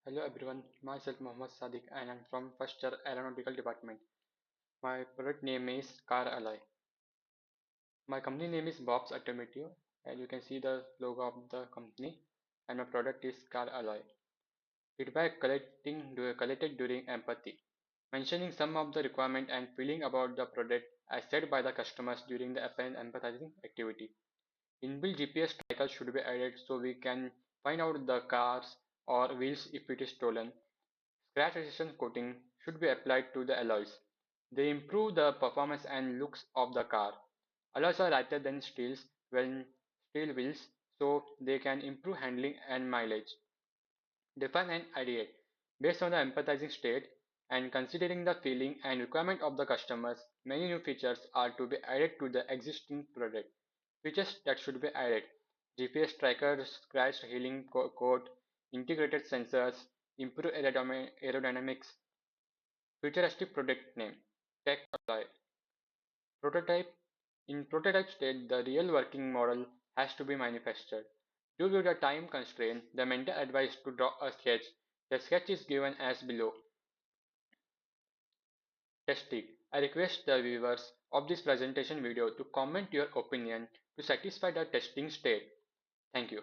Hello everyone, myself Mohammed SADIQ and I'm from first year aeronautical department. My product name is Car Alloy. My company name is Bob's Automotive and you can see the logo of the company and my product is Car Alloy. Feedback collected during empathy. Mentioning some of the requirement and feeling about the product as said by the customers during the empathizing activity. Inbuilt GPS tracker should be added so we can find out the cars or wheels if it is stolen. Scratch resistance coating should be applied to the alloys. They improve the performance and looks of the car. Alloys are lighter than steel wheels, so they can improve handling and mileage. Define and ideate. Based on the empathizing state and considering the feeling and requirement of the customers, many new features are to be added to the existing product. Features that should be added: GPS tracker, scratch healing coat, integrated sensors, improved aerodynamics. Futuristic product name: Tech Alloy. Prototype. In prototype state, the real working model has to be manufactured. Due to the time constraint, the mentor advised to draw a sketch. The sketch is given as below. Testing. I request the viewers of this presentation video to comment your opinion to satisfy the testing state. Thank you.